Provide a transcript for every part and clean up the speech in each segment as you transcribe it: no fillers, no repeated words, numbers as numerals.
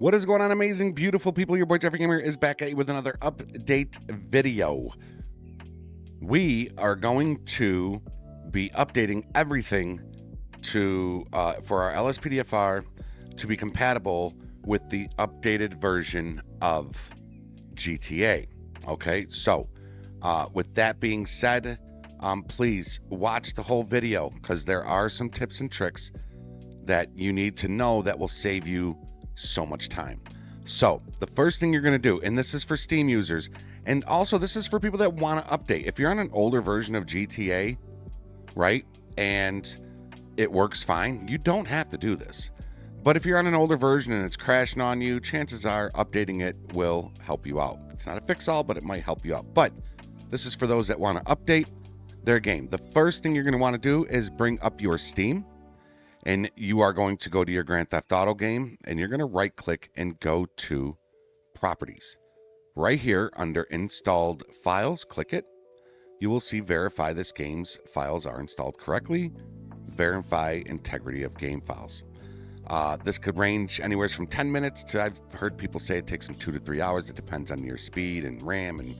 What is going on, amazing, beautiful people? Your boy Jeffrey Gamer is back at you with another update video. We are going to be updating everything to for our LSPDFR to be compatible with the updated version of GTA. Okay, so with that being said, please watch the whole video because there are some tips and tricks that you need to know that will save you so much time. So the first thing you're going to do, and this is for Steam users, and also this is for people that want to update. If you're on an older version of GTA, right, and it works fine, you don't have to do this. But if you're on an older version and it's crashing on you, chances are updating it will help you out. It's not a fix-all, but it might help you out. But this is for those that want to update their game. The first thing you're going to want to do is bring up your Steam. And you are going to go to your Grand Theft Auto game, and you're going to right click and go to Properties. Right here under Installed Files, click it. You will see Verify this game's files are installed correctly. Verify integrity of game files. This could range anywhere from 10 minutes to, I've heard people say it takes them 2 to 3 hours. It depends on your speed and RAM and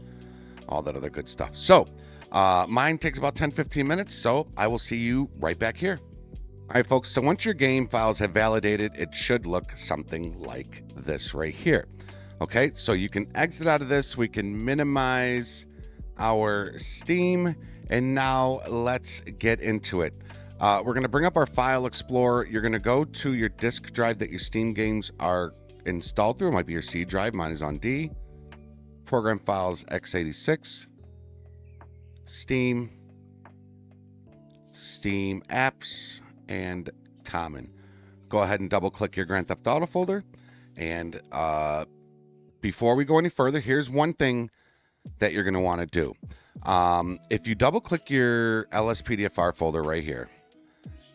all that other good stuff. So mine takes about 10-15 minutes, so I will see you right back here. All right, folks, so once your game files have validated, it should look something like this right here. Okay, so you can exit out of this. We can minimize our Steam, and now let's get into it. We're going to bring up our File Explorer. You're going to go to your disk drive that your Steam games are installed through. It might be your C drive. Mine is on D. Program Files x86. Steam. Steam Apps. And Common. Go ahead and double click your Grand Theft Auto folder. And before we go any further, here's one thing that you're going to want to do. If you double click your LSPDFR folder right here,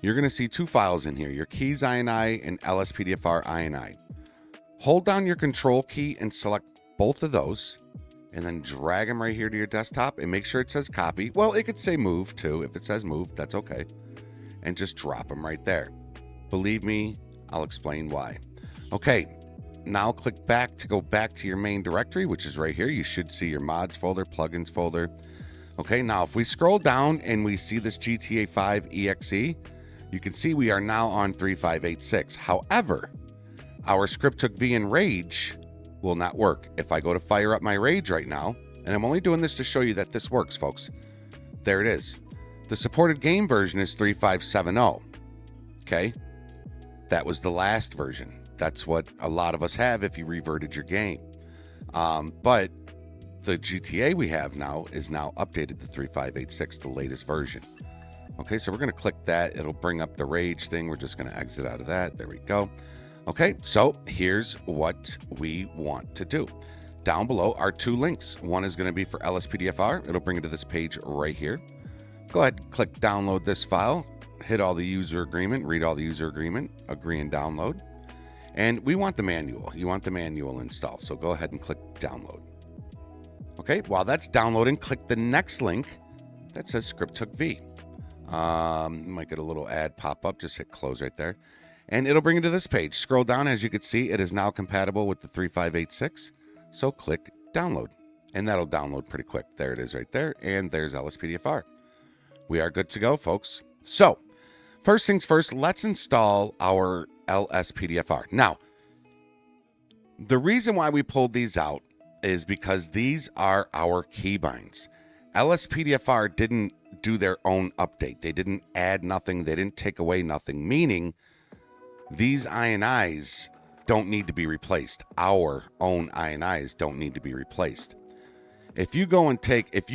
you're going to see two files in here, your keys INI and LSPDFR INI. Hold down your control key and select both of those, and then drag them right here to your desktop and make sure it says copy. Well, it could say move too. If it says move, that's okay. And just drop them right there. Believe me, I'll explain why. Okay, now click back to go back to your main directory, which is right here. You should see your mods folder, plugins folder. Okay, now if we scroll down and we see this GTA 5 EXE, you can see we are now on 3586. However, our script took V and Rage will not work. If I go to fire up my Rage right now, and I'm only doing this to show you that this works, folks. There it is. The supported game version is 3570. Okay, that was the last version. That's what a lot of us have if you reverted your game. But the GTA we have now is now updated to 3586, the latest version. Okay, so we're going to click that. It'll bring up the Rage thing. We're just going to exit out of that. There we go. Okay, so here's what we want to do. Down below are two links. One is going to be for LSPDFR. It'll bring you to this page right here. Go ahead, click download this file, hit all the user agreement, read all the user agreement, agree and download. And we want the manual. You want the manual installed. So go ahead and click download. Okay, while that's downloading, click the next link that says script took V. You might get a little ad pop up. Just hit close right there. And it'll bring you to this page. Scroll down. As you can see, it is now compatible with the 3586. So click download. And that'll download pretty quick. There it is right there. And there's LSPDFR. We are good to go, folks. So, first things first, let's install our LSPDFR. Now, the reason why we pulled these out is because these are our keybinds. LSPDFR didn't do their own update. They didn't add nothing. They didn't take away nothing, meaning these INIs don't need to be replaced. Our own INIs don't need to be replaced. If you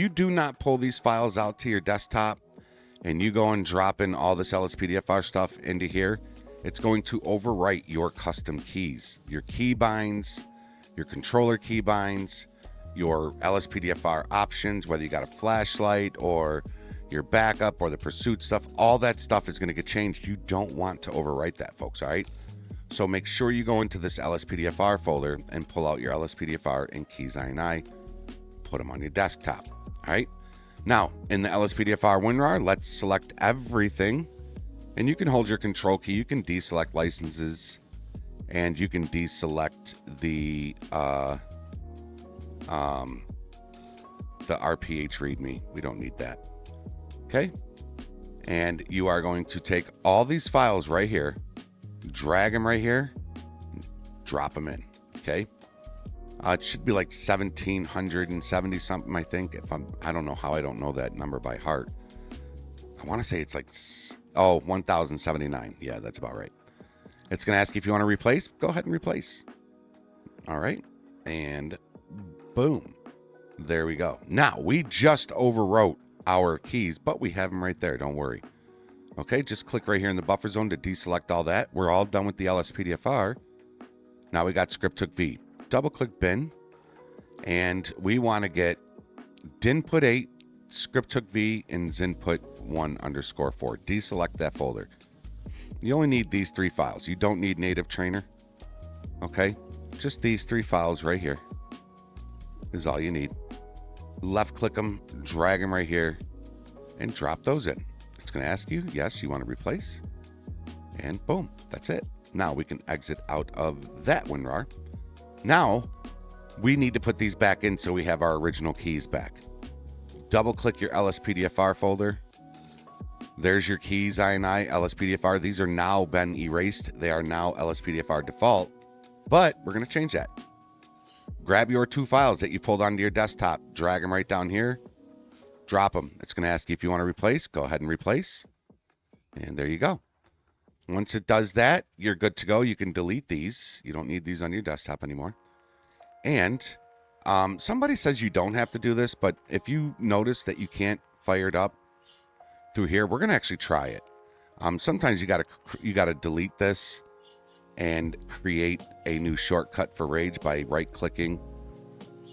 do not pull these files out to your desktop and you go and drop in all this LSPDFR stuff into here, it's going to overwrite your custom keys, your keybinds, your controller keybinds, your LSPDFR options, whether you got a flashlight or your backup or the pursuit stuff, all that stuff is going to get changed. You don't want to overwrite that, folks, all right? So make sure you go into this LSPDFR folder and pull out your LSPDFR and keys INI. Put them on your desktop. All right. Now in the LSPDFR WinRAR, let's select everything, and you can hold your control key. You can deselect licenses and you can deselect the RPH README. We don't need that. Okay. And you are going to take all these files right here, drag them right here, drop them in. Okay. It should be like 1,770 something, I think. I don't know how I don't know that number by heart. I want to say it's like, 1,079. Yeah, that's about right. It's going to ask you if you want to replace. Go ahead and replace. All right. And boom. There we go. Now, we just overwrote our keys, but we have them right there. Don't worry. Okay, just click right here in the buffer zone to deselect all that. We're all done with the LSPDFR. Now we got script hook V. Double click bin, and we want to get dinput 8, script hook V, and zinput 1_4. Deselect that folder. You only need these 3 files. You don't need native trainer. Okay, just these 3 files right here is all you need. Left click them, drag them right here, and drop those in. It's going to ask you, yes, you want to replace, and boom, that's it. Now we can exit out of that WinRAR. Now we need to put these back in so we have our original keys back. Double click your LSPDFR folder. There's your keys, INI, LSPDFR. These are now been erased. They are now LSPDFR default, but we're going to change that. Grab your 2 files that you pulled onto your desktop, drag them right down here, drop them. It's going to ask you if you want to replace. Go ahead and replace. And there you go. Once it does that, you're good to go. You can delete these. You don't need these on your desktop anymore. And somebody says you don't have to do this, but if you notice that you can't fire it up through here, we're going to actually try it. Sometimes you gotta delete this and create a new shortcut for Rage by right-clicking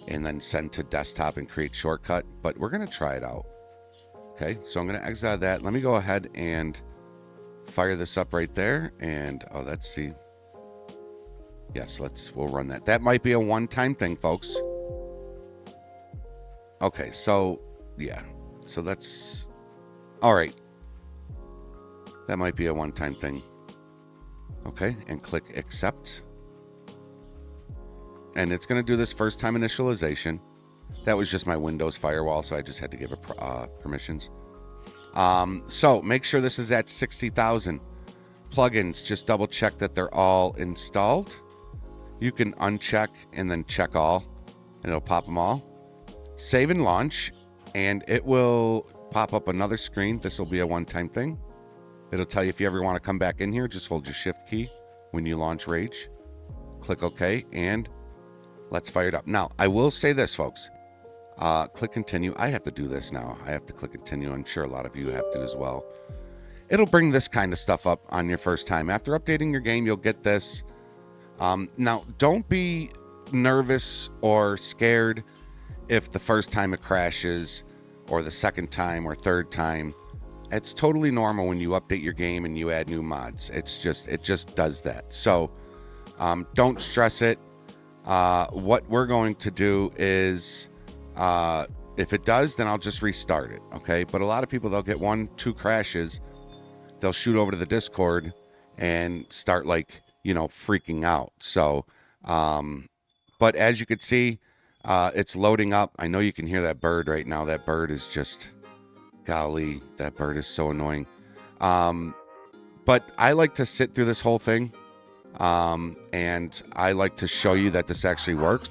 and then send to desktop and create shortcut. But we're going to try it out. Okay, so I'm going to exit out of that. Let me go ahead and fire this up right there. And, let's see. Yes, we'll run that. That might be a one-time thing, folks. Okay, so, yeah. So that's... All right. That might be a one-time thing. Okay, and click accept. And it's going to do this first time initialization. That was just my Windows firewall, so I just had to give it permissions. So make sure this is at 60,000. Plugins, just double check that they're all installed. You can uncheck and then check all, and it'll pop them all. Save and launch, and it will pop up another screen. This will be a one-time thing. It'll tell you if you ever want to come back in here, just hold your shift key when you launch Rage. Click OK, and let's fire it up. Now, I will say this, folks. Click continue. I have to do this now. I have to click continue. I'm sure a lot of you have to as well. It'll bring this kind of stuff up on your first time. After updating your game, you'll get this. Now, don't be nervous or scared if the first time it crashes or the second time or third time. It's totally normal when you update your game and you add new mods. It just does that. So don't stress it. What we're going to do is, if it does, then I'll just restart it. Okay. But a lot of people, they'll get 1-2 crashes. They'll shoot over to the Discord and start freaking out. So, but as you can see, it's loading up. I know you can hear that bird right now. That bird is just, golly, that bird is so annoying. But I like to sit through this whole thing. And I like to show you that this actually works.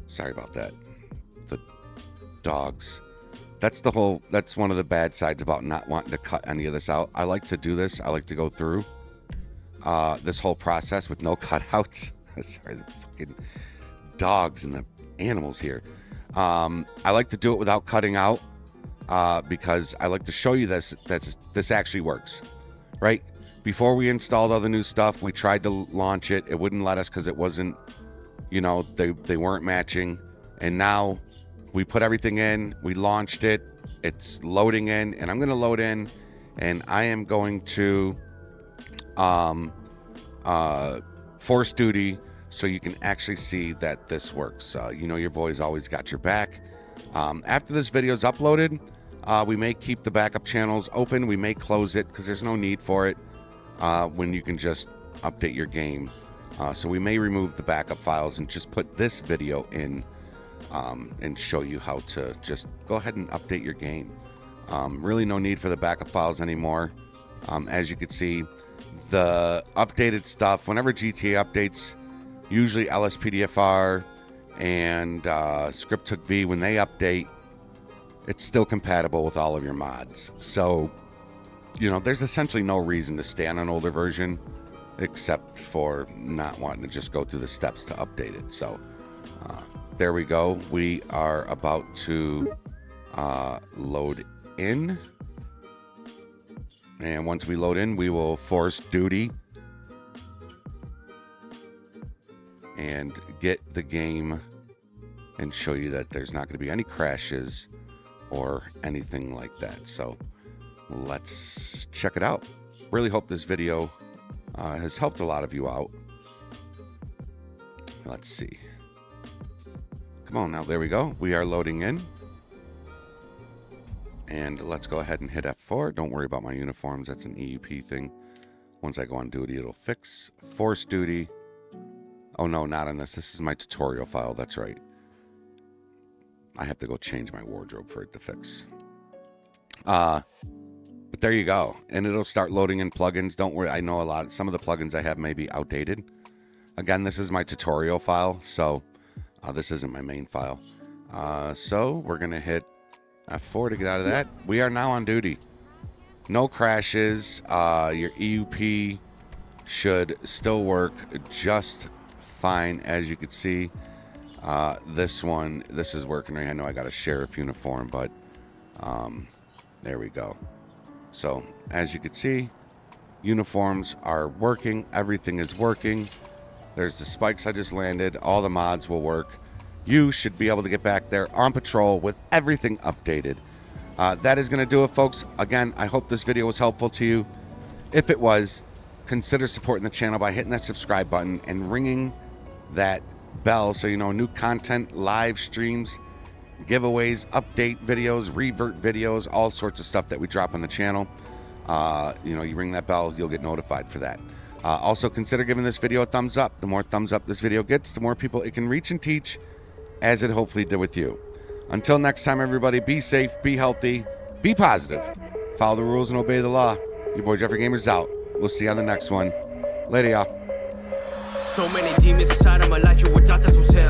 Sorry about that. The dogs. That's one of the bad sides about not wanting to cut any of this out. I like to do this. I like to go through this whole process with no cutouts. Sorry, the fucking dogs and the animals here. I like to do it without cutting out because I like to show you this actually works. Right? Before we installed all the new stuff, we tried to launch it. It wouldn't let us because it wasn't, they weren't matching. And now we put everything in, we launched it, it's loading in, and I'm going to load in, and I am going to force duty so you can actually see that this works. You know your boy's always got your back. After this video is uploaded, we may keep the backup channels open. We may close it because there's no need for it when you can just update your game. So we may remove the backup files and just put this video in and show you how to just go ahead and update your game. Really no need for the backup files anymore. As you can see, the updated stuff, whenever GTA updates, usually LSPDFR and ScriptTookV, when they update, it's still compatible with all of your mods. So, you know, there's essentially no reason to stay on an older version except for not wanting to just go through the steps to update it. So there we go. We are about to load in. And once we load in, we will force duty and get the game and show you that there's not going to be any crashes or anything like that. So let's check it out. Really hope this video has helped a lot of you out. Let's see. Come on now, there we go. We are loading in. And let's go ahead and hit F4. Don't worry about my uniforms. That's an EUP thing. Once I go on duty, it'll fix. Force duty. Oh, no, not on this. This is my tutorial file. That's right. I have to go change my wardrobe for it to fix. But there you go. And it'll start loading in plugins. Don't worry. I know some of the plugins I have may be outdated. Again, this is my tutorial file. So this isn't my main file. So we're going to hit F4 to get out of that. We are now on duty. No crashes. Your EUP should still work just fine. As you can see, this is working. I know I got a sheriff uniform, but there we go. So as you can see, uniforms are working. Everything is working. There's the spikes I just landed. All the mods will work. You should be able to get back there on patrol with everything updated. That is going to do it, folks. Again, I hope this video was helpful to you. If it was, consider supporting the channel by hitting that subscribe button and ringing that bell so you know new content, live streams, giveaways, update videos, revert videos, all sorts of stuff that we drop on the channel. You know, you ring that bell, you'll get notified for that. Also, consider giving this video a thumbs up. The more thumbs up this video gets, the more people it can reach and teach, as it hopefully did with you. Until next time, everybody, be safe, be healthy, be positive, follow the rules and obey the law. Your boy Jeffrey Gamer's out. We'll see you on the next one. Later, y'all. So many demons inside of my life, you were taught to hell.